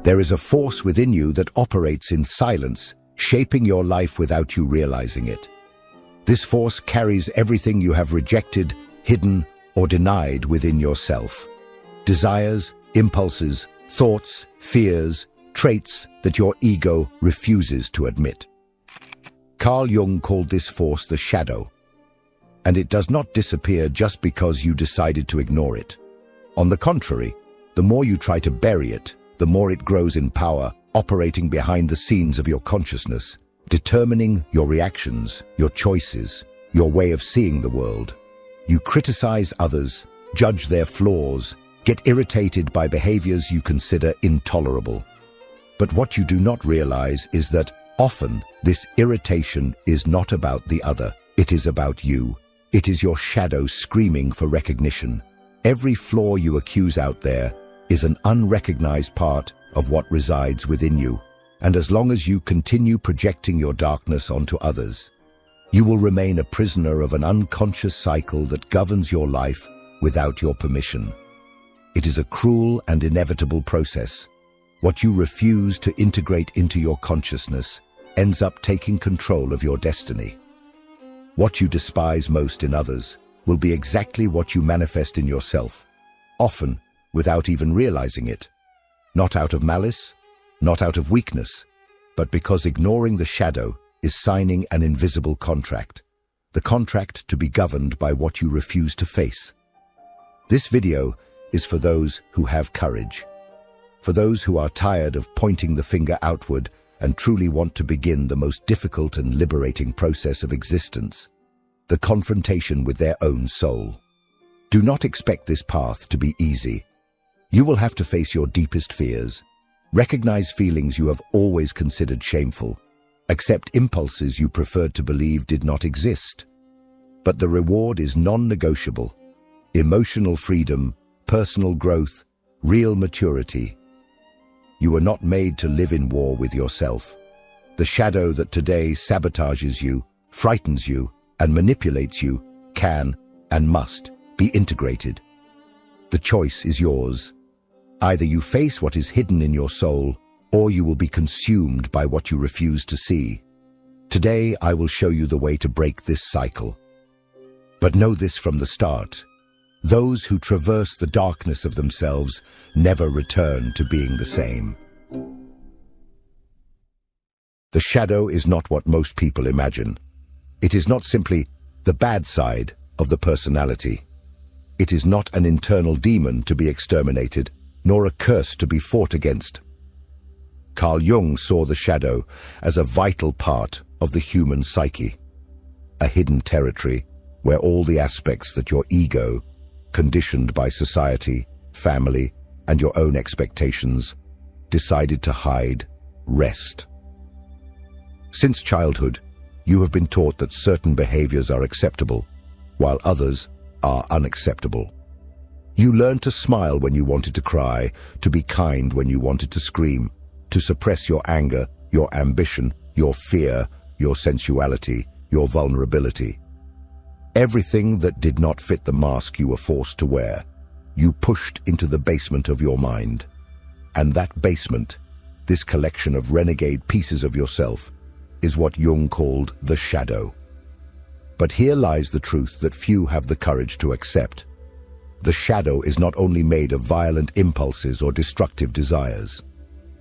There is a force within you that operates in silence, shaping your life without you realizing it. This force carries everything you have rejected, hidden, or denied within yourself. Desires, impulses, thoughts, fears, traits that your ego refuses to admit. Carl Jung called this force the shadow, and it does not disappear just because you decided to ignore it. On the contrary, the more you try to bury it, the more it grows in power, operating behind the scenes of your consciousness, determining your reactions, your choices, your way of seeing the world. You criticize others, judge their flaws, get irritated by behaviors you consider intolerable. But what you do not realize is that often this irritation is not about the other, it is about you. It is your shadow screaming for recognition. Every flaw you accuse out there is an unrecognized part of what resides within you. And as long as you continue projecting your darkness onto others, you will remain a prisoner of an unconscious cycle that governs your life without your permission. It is a cruel and inevitable process. What you refuse to integrate into your consciousness ends up taking control of your destiny. What you despise most in others will be exactly what you manifest in yourself, often without even realizing it. Not out of malice, not out of weakness, but because ignoring the shadow is signing an invisible contract, the contract to be governed by what you refuse to face. This video is for those who have courage, for those who are tired of pointing the finger outward and truly want to begin the most difficult and liberating process of existence, the confrontation with their own soul. Do not expect this path to be easy. You will have to face your deepest fears, recognize feelings you have always considered shameful, accept impulses you preferred to believe did not exist. But the reward is non-negotiable: emotional freedom, personal growth, real maturity. You were not made to live in war with yourself. The shadow that today sabotages you, frightens you, and manipulates you can and must be integrated. The choice is yours. Either you face what is hidden in your soul, or you will be consumed by what you refuse to see. Today, I will show you the way to break this cycle. But know this from the start: those who traverse the darkness of themselves never return to being the same. The shadow is not what most people imagine. It is not simply the bad side of the personality. It is not an internal demon to be exterminated, nor a curse to be fought against. Carl Jung saw the shadow as a vital part of the human psyche, a hidden territory where all the aspects that your ego, conditioned by society, family, and your own expectations, decided to hide, rest. Since childhood, you have been taught that certain behaviors are acceptable, while others are unacceptable. You learned to smile when you wanted to cry, to be kind when you wanted to scream, to suppress your anger, your ambition, your fear, your sensuality, your vulnerability. Everything that did not fit the mask you were forced to wear, you pushed into the basement of your mind. And that basement, this collection of renegade pieces of yourself, is what Jung called the shadow. But here lies the truth that few have the courage to accept. The shadow is not only made of violent impulses or destructive desires.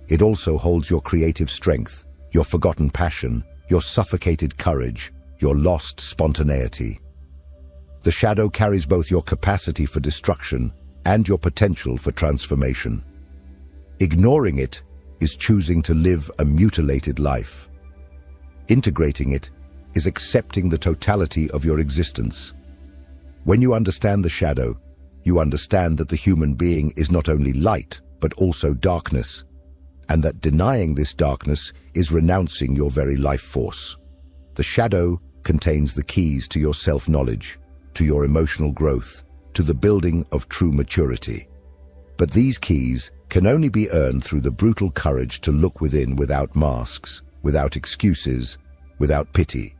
It also holds your creative strength, your forgotten passion, your suffocated courage, your lost spontaneity. The shadow carries both your capacity for destruction and your potential for transformation. Ignoring it is choosing to live a mutilated life. Integrating it is accepting the totality of your existence. When you understand the shadow, you understand that the human being is not only light, but also darkness, and that denying this darkness is renouncing your very life force. The shadow contains the keys to your self-knowledge, to your emotional growth, to the building of true maturity. But these keys can only be earned through the brutal courage to look within without masks, without excuses, without pity.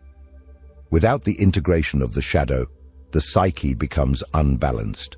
Without the integration of the shadow, the psyche becomes unbalanced.